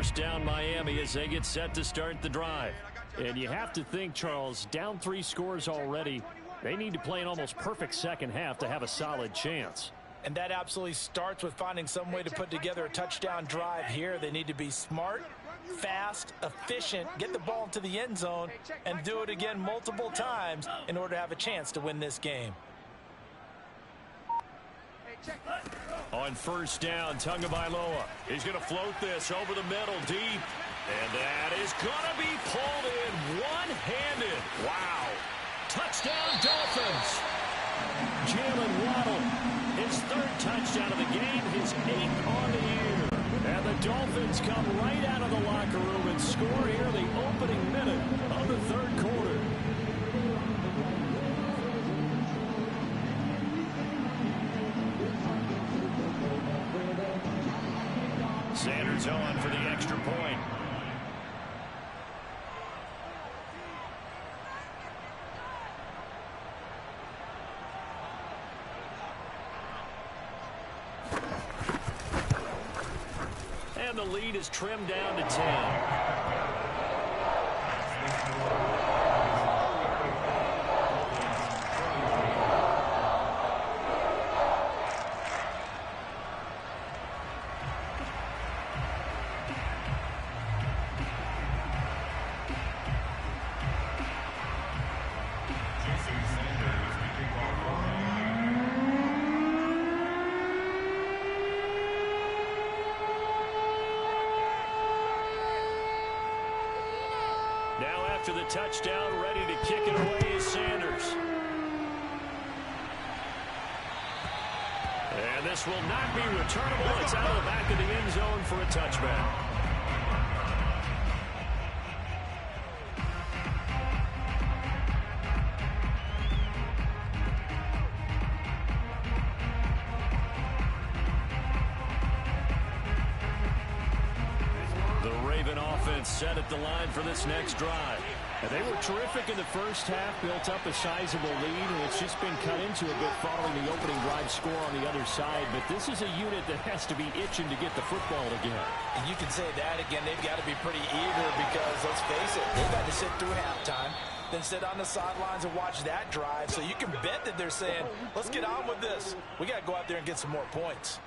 first down Miami as they get set to start the drive. And you have to think, Charles, down 3 scores already. They need to play an almost perfect second half to have a solid chance. And that absolutely starts with finding some way to put together a touchdown drive here. They need to be smart, fast, efficient, get the ball into the end zone, and do it again multiple times in order to have a chance to win this game. On first down, Tagovailoa. He's going to float this over the middle deep. And that is going to be pulled in one-handed. Wow. Touchdown, Dolphins. Jalen Waddle, his 3rd touchdown of the game, his 8th on the year. And the Dolphins come right out of the locker room and score here the opening minute of the 3rd quarter. Sanders on for the extra point. And the lead is trimmed down to 10. After the touchdown, ready to kick it away is Sanders. And this will not be returnable. It's out of the back of the end zone for a touchback. Set at the line for this next drive. And they were terrific in the first half, built up a sizable lead, and it's just been cut into a bit following the opening drive score on the other side. But this is a unit that has to be itching to get the football again. And you can say that again. They've got to be pretty eager because, let's face it, they've got to sit through halftime, then sit on the sidelines and watch that drive. So you can bet that they're saying, let's get on with this. We got to go out there and get some more points.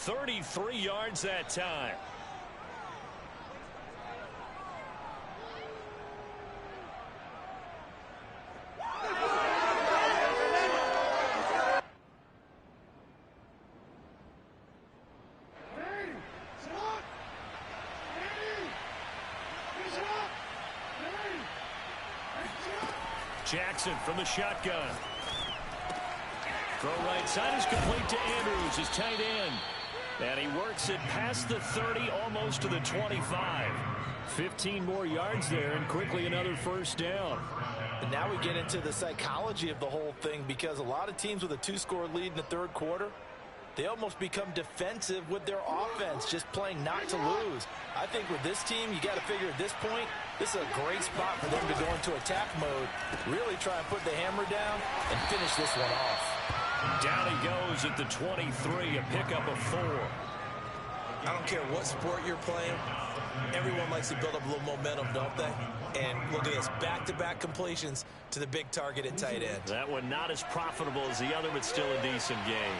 33 yards that time. Jackson from the shotgun. Throw right side is complete to Andrews, his tight end. And he works it past the 30, almost to the 25. 15 more yards there, and quickly another first down. And now we get into the psychology of the whole thing, because a lot of teams with a 2-score lead in the 3rd quarter, they almost become defensive with their offense, just playing not to lose. I think with this team, you got to figure at this point, this is a great spot for them to go into attack mode, really try and put the hammer down and finish this one off. Down he goes at the 23, a pickup of 4. I don't care what sport you're playing. Everyone likes to build up a little momentum, don't they? And look at this, back-to-back completions to the big target at tight end. That one not as profitable as the other, but still a decent game.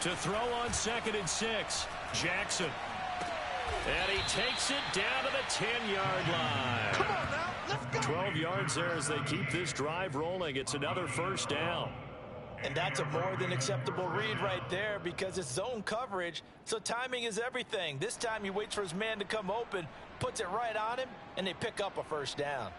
To throw on 2nd and 6, Jackson. And he takes it down to the 10-yard line. Come on now, let's go. 12 yards there as they keep this drive rolling. It's another first down. And that's a more than acceptable read right there, because it's zone coverage, so timing is everything. This time he waits for his man to come open, puts it right on him, and they pick up a first down.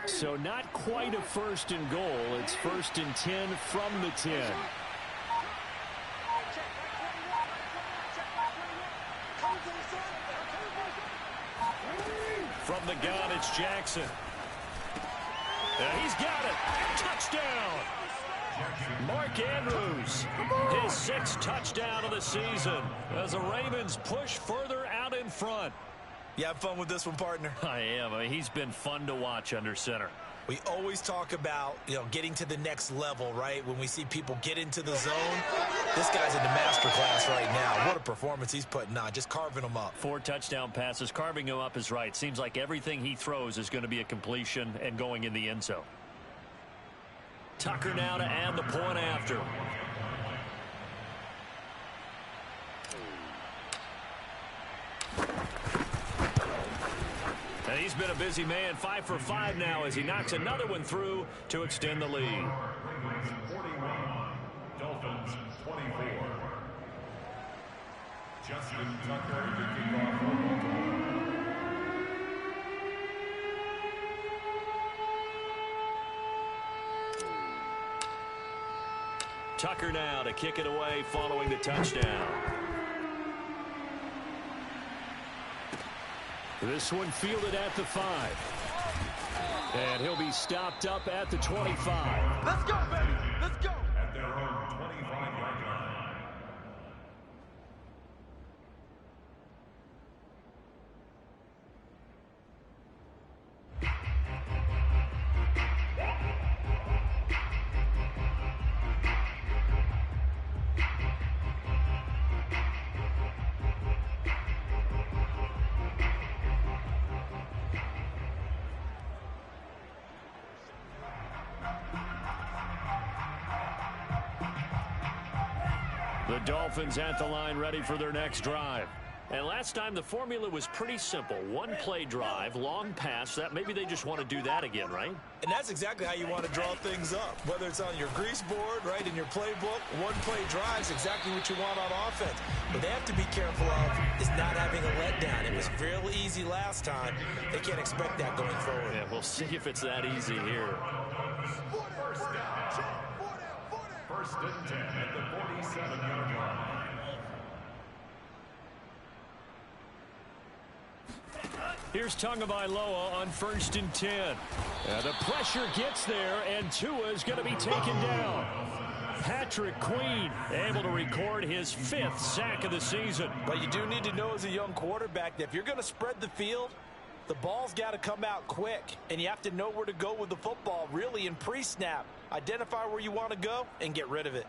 So not quite a 1st and goal. It's 1st and 10 from the 10. From the gun, it's Jackson. And he's got it. Touchdown. Mark Andrews, his 6th touchdown of the season as the Ravens push further out out in front. You have fun with this one, partner? I am. I mean, he's been fun to watch under center. We always talk about, getting to the next level, right? When we see people get into the zone, this guy's in the master class right now. What a performance he's putting on, just carving them up. 4 touchdown passes. Carving him up is right. Seems like everything he throws is going to be a completion and going in the end zone. Tucker now to add the point after. And he's been a busy man, 5 for 5 now as he knocks another one through to extend the lead. Dolphins 24. Justin Tucker to kick off for Baltimore. Tucker now to kick it away following the touchdown. This one fielded at the 5. And he'll be stopped up at the 25. Let's go, baby. Let's go. At their own 25-yard line. The Dolphins at the line ready for their next drive. And last time the formula was pretty simple. One play drive, long pass. That maybe they just want to do that again, right? And that's exactly how you want to draw things up. Whether it's on your grease board, right, in your playbook, one play drive is exactly what you want on offense. What they have to be careful of is not having a letdown. It was real easy last time. They can't expect that going forward. Yeah, we'll see if it's that easy here. First down. First and 10 at the 47-yard line. Here's Tagovailoa on 1st and 10. The pressure gets there, and Tua is going to be taken down. Patrick Queen able to record his 5th sack of the season. But you do need to know as a young quarterback that if you're going to spread the field, the ball's got to come out quick, and you have to know where to go with the football, really, in pre-snap. Identify where you want to go and get rid of it.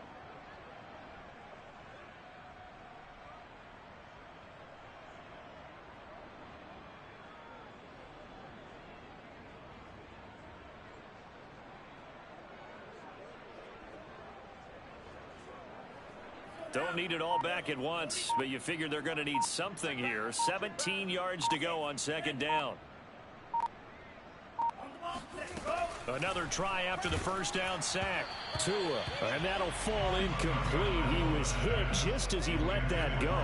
Don't need it all back at once, but you figure they're going to need something here. 17 yards to go on 2nd down. Another try after the 1st down sack. Tua, and that'll fall incomplete. He was hit just as he let that go.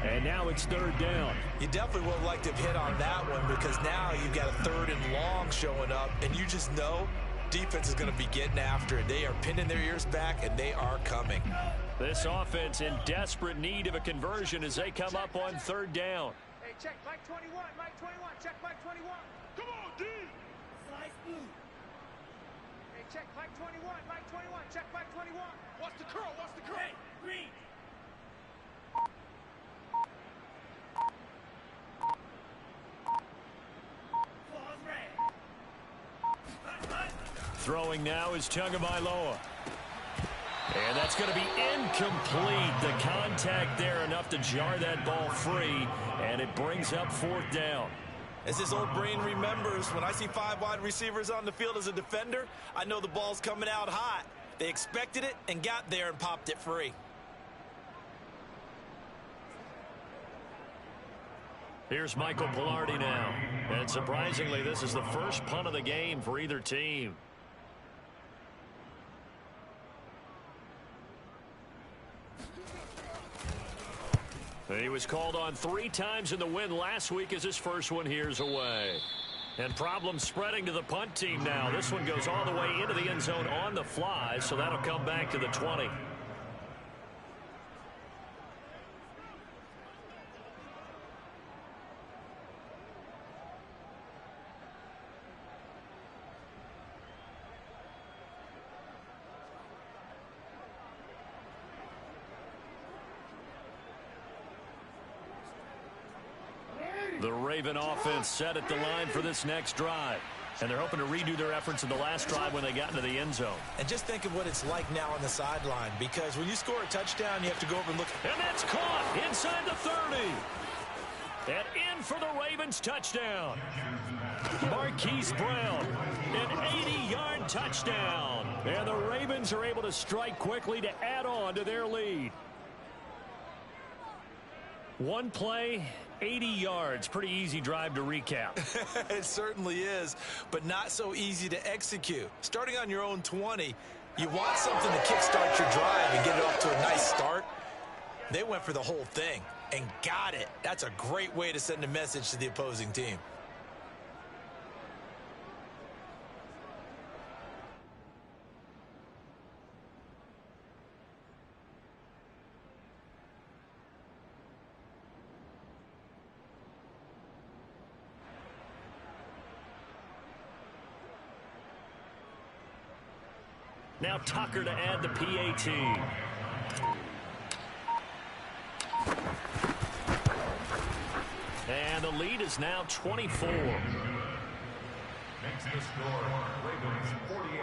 And now it's 3rd down. You definitely would have liked to have hit on that one because now you've got a 3rd and long showing up, and you just know defense is going to be getting after it. They are pinning their ears back, and they are coming. This offense in desperate need of a conversion as they come up on 3rd down. Hey, check Mike 21, Mike 21, check Mike 21. Come on, D. Slice blue. Hey, check Mike 21, Mike 21, check Mike 21. What's the curl? What's the curl? Hey, green. Throwing now is Tagovailoa. And that's going to be incomplete. The contact there enough to jar that ball free, and it brings up 4th down. As this old brain remembers, when I see 5 wide receivers on the field as a defender, I know the ball's coming out hot. They expected it and got there and popped it free. Here's Michael Palardy now. And surprisingly, this is the first punt of the game for either team. He was called on 3 times in the win last week as his first one here's away. And problems spreading to the punt team now. This one goes all the way into the end zone on the fly, so that'll come back to the 20. The Raven offense set at the line for this next drive. And they're hoping to redo their efforts in the last drive when they got into the end zone. And just think of what it's like now on the sideline, because when you score a touchdown, you have to go over and look. And that's caught inside the 30. And in for the Ravens touchdown. Marquise Brown, an 80-yard touchdown. And the Ravens are able to strike quickly to add on to their lead. One play, 80 yards. Pretty easy drive to recap. It certainly is, but not so easy to execute. Starting on your own 20, you want something to kickstart your drive and get it off to a nice start. They went for the whole thing and got it. That's a great way to send a message to the opposing team. Now Tucker to add the PAT. And the lead is now 24. Makes the score Ravens 48,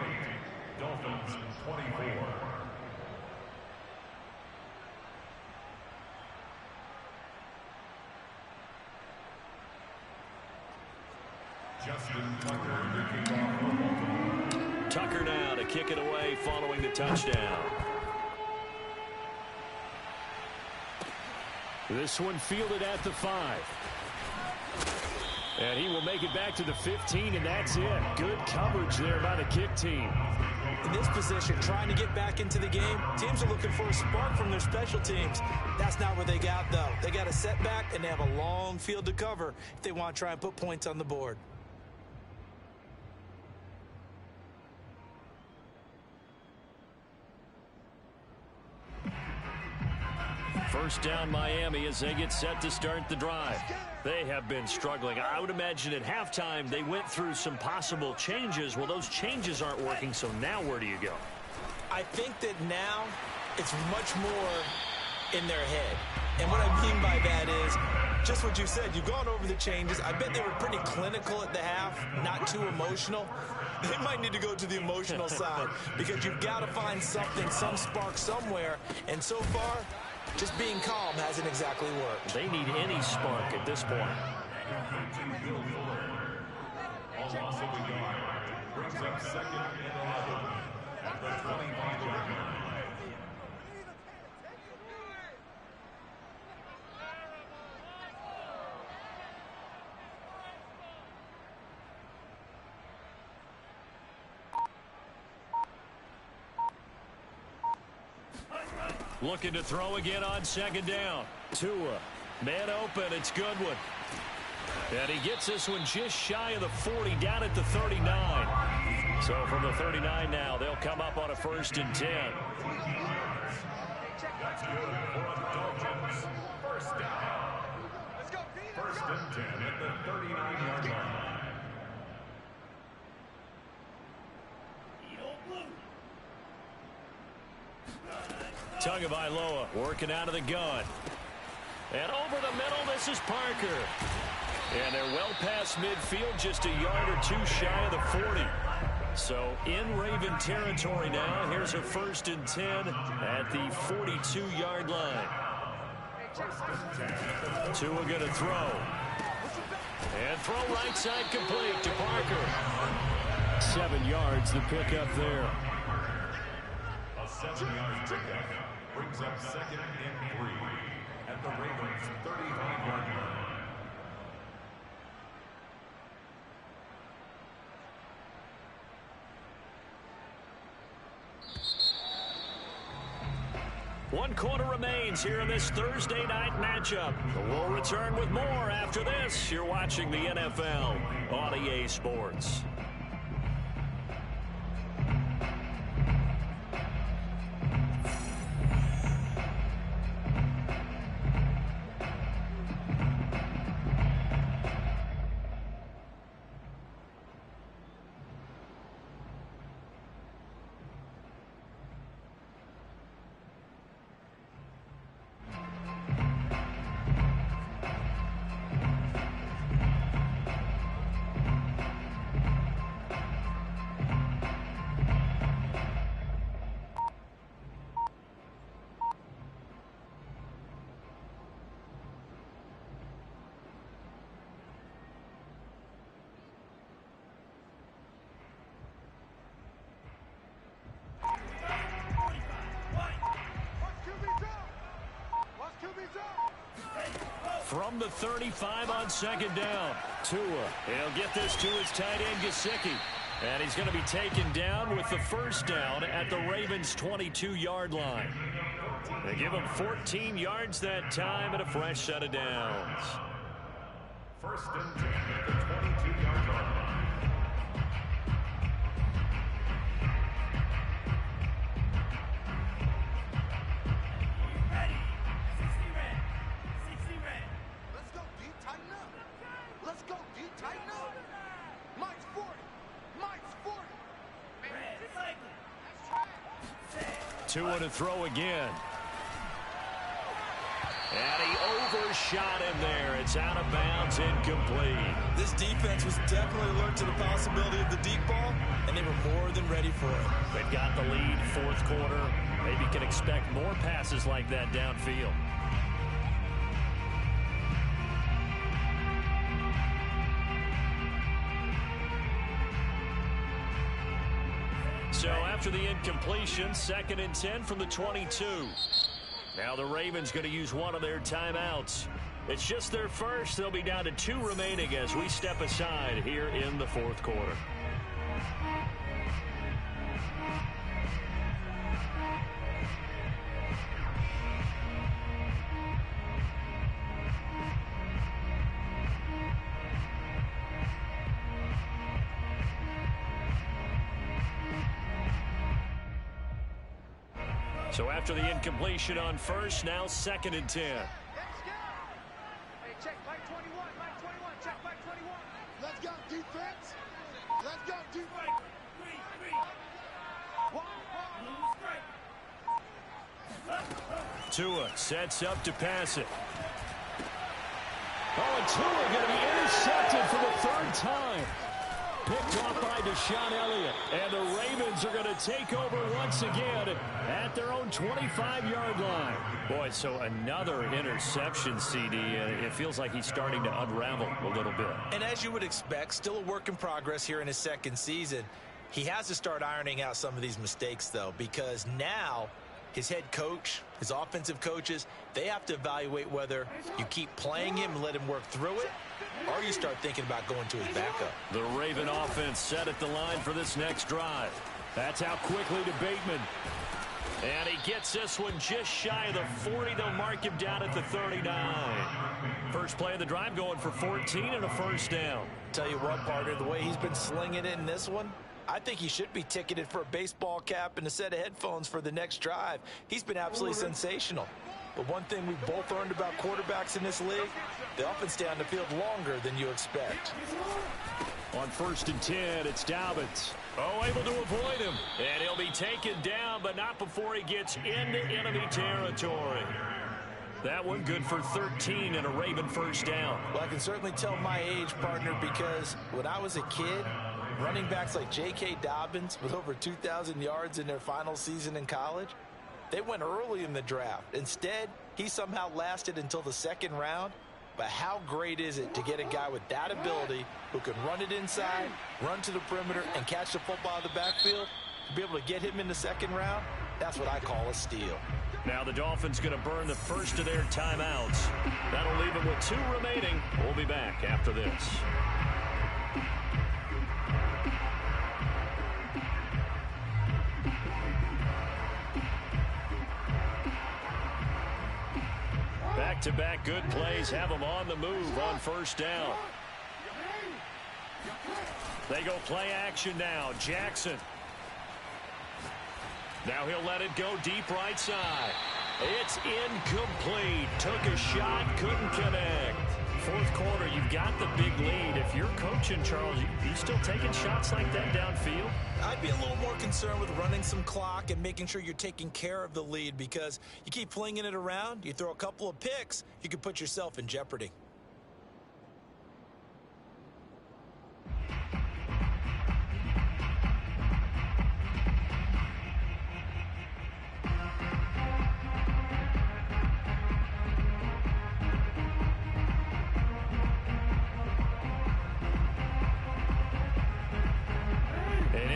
Dolphins 24. Justin Tucker to kick off for Baltimore. Tucker now to kick it away following the touchdown. This one fielded at the 5. And he will make it back to the 15, and that's it. Good coverage there by the kick team. In this position, trying to get back into the game, teams are looking for a spark from their special teams. That's not what they got, though. They got a setback, and they have a long field to cover if they want to try and put points on the board. First down Miami as they get set to start the drive. They have been struggling. I would imagine at halftime they went through some possible changes. Well, those changes aren't working, so now where do you go? I think that now it's much more in their head. And what I mean by that is just what you said. You've gone over the changes. I bet they were pretty clinical at the half, not too emotional. They might need to go to the emotional side because you've got to find something, some spark somewhere. And so far, just being calm hasn't exactly worked. They need any spark at this point. Also brings up second and 11 at the 25-yard line. Looking to throw again on second down. Tua, man open, it's Goodwin. And he gets this one just shy of the 40, down at the 39. So from the 39 now, they'll come up on a 1st and 10. That's good for a Dolphins first down. First and 10 at the 39-yard line. Tagovailoa working out of the gun. And over the middle, this is Parker. And they're well past midfield, just a yard or two shy of the 40. So in Raven territory now. Here's a 1st and 10 at the 42-yard line. Tua going to throw. And throw right side complete to Parker. 7 yards the pickup there. A 7-yard pickup brings up second and 3 at the Ravens 35-yard line. One quarter remains here in this Thursday night matchup. We'll return with more after this. You're watching the NFL on EA Sports. from the 35 on second down. Tua, he'll get this to his tight end, Gesicki. And he's going to be taken down with the first down at the Ravens' 22-yard line. They give him 14 yards that time and a fresh set of downs. First and 10 at the 22-yard line. Tua to throw again. And he overshot him there. It's out of bounds, incomplete. This defense was definitely alert to the possibility of the deep ball, and they were more than ready for it. They've got the lead, fourth quarter. Maybe can expect more passes like that downfield. So after the incompletion, 2nd and 10 from the 22. Now the Ravens going to use one of their timeouts. It's just their first. They'll be down to 2 remaining as we step aside here in the fourth quarter. So after the incompletion on first, now 2nd and 10. Hey, check Mike 21, Mike 21, check Mike 21. Let's go, defense. Let's go, defense. Tua sets up to pass it. Oh, and Tua going to be intercepted for the 3rd time. Picked off by Deshaun Elliott. And the Ravens are going to take over once again at their own 25-yard line. Boy, so another interception, CD. It feels like he's starting to unravel a little bit. And as you would expect, still a work in progress here in his 2nd season. He has to start ironing out some of these mistakes, though, because now his head coach, his offensive coaches, they have to evaluate whether you keep playing him and let him work through it, or you start thinking about going to his backup. The Raven offense set at the line for this next drive. That's out quickly to Bateman. And he gets this one just shy of the 40. They'll mark him down at the 39. First play of the drive going for 14 and a first down. Tell you what, partner, the way he's been slinging it in this one, I think he should be ticketed for a baseball cap and a set of headphones for the next drive. He's been absolutely sensational. But one thing we've both learned about quarterbacks in this league, they often stay on the field longer than you expect. On 1st and 10, it's Dobbins. Oh, able to avoid him. And he'll be taken down, but not before he gets into enemy territory. That one good for 13 and a Raven first down. Well, I can certainly tell my age, partner, because when I was a kid, running backs like J.K. Dobbins with over 2,000 yards in their final season in college, they went early in the draft. Instead, he somehow lasted until the 2nd round. But how great is it to get a guy with that ability who can run it inside, run to the perimeter, and catch the football out of the backfield? To be able to get him in the 2nd round, that's what I call a steal. Now the Dolphins going to burn the first of their timeouts. That'll leave them with 2 remaining. We'll be back after this. Back-to-back good plays have them on the move on first down. They go play action now. Jackson. Now he'll let it go deep right side. It's incomplete. Took a shot, couldn't connect. Fourth quarter, you've got the big lead. If you're coaching, Charles, you still taking shots like that downfield? I'd be a little more concerned with running some clock and making sure you're taking care of the lead, because you keep flinging it around, you throw a couple of picks, you could put yourself in jeopardy.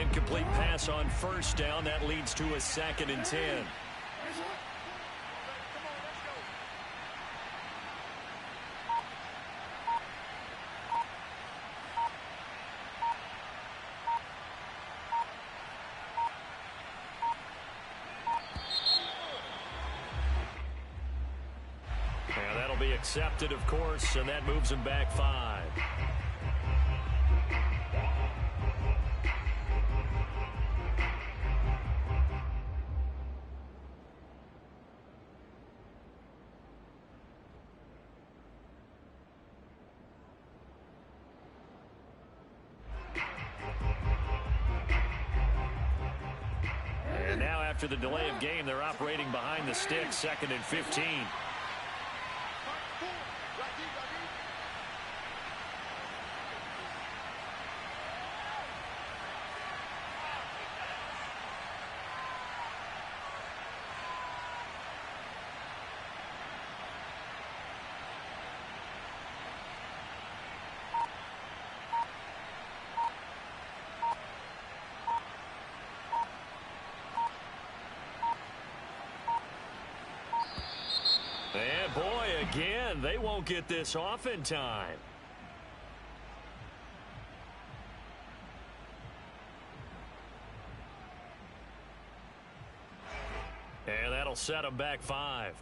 Incomplete pass on first down. That leads to a 2nd and 10. And that'll be accepted, of course, and that moves him back 5. And now after the delay of game, they're operating behind the sticks, 2nd and 15. And boy, again, they won't get this off in time. And that'll set them back 5.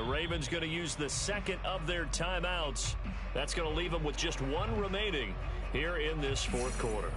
The Ravens going to use the second of their timeouts. That's going to leave them with just one remaining here in this fourth quarter.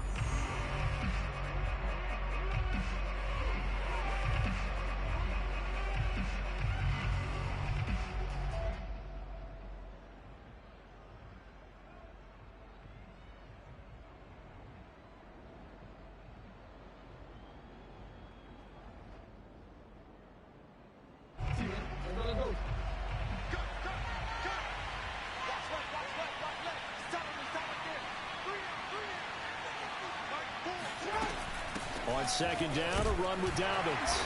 On second down, a run with Dobbins.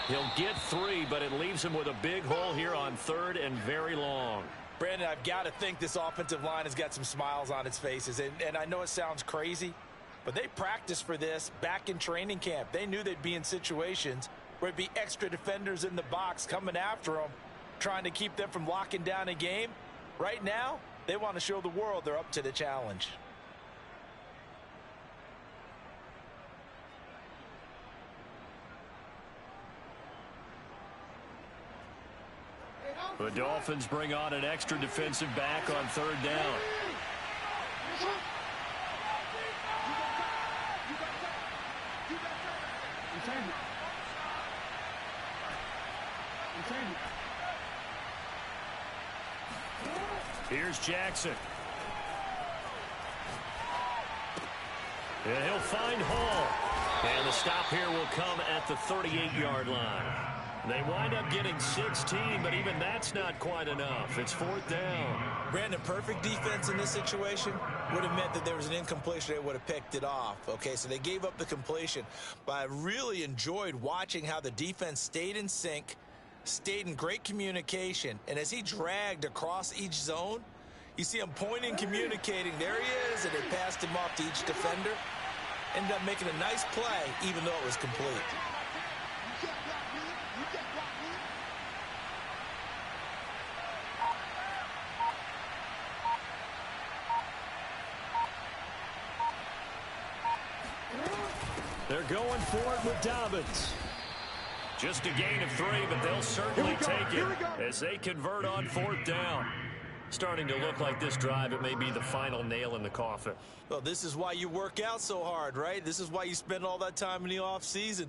He'll get 3, but it leaves him with a big hole here on third and very long. Brandon, I've got to think this offensive line has got some smiles on its faces. And I know it sounds crazy, but they practiced for this back in training camp. They knew they'd be in situations where there'd be extra defenders in the box coming after them, trying to keep them from locking down a game. Right now, they want to show the world they're up to the challenge. The Dolphins bring on an extra defensive back on third down. Here's Jackson. And he'll find Hall. And the stop here will come at the 38-yard line. They wind up getting 16, but even that's not quite enough. It's fourth down. Brandon, perfect defense in this situation would have meant that there was an incompletion. They would have picked it off. Okay, so they gave up the completion. But I really enjoyed watching how the defense stayed in sync, stayed in great communication. And as he dragged across each zone, you see him pointing, communicating. There he is, and they passed him off to each defender. Ended up making a nice play, even though it was complete. They're going for it with Dobbins. Just a gain of 3, but they'll certainly take it as they convert on fourth down. Starting to look like this drive, it may be the final nail in the coffin. Well, this is why you work out so hard, right? This is why you spend all that time in the off season.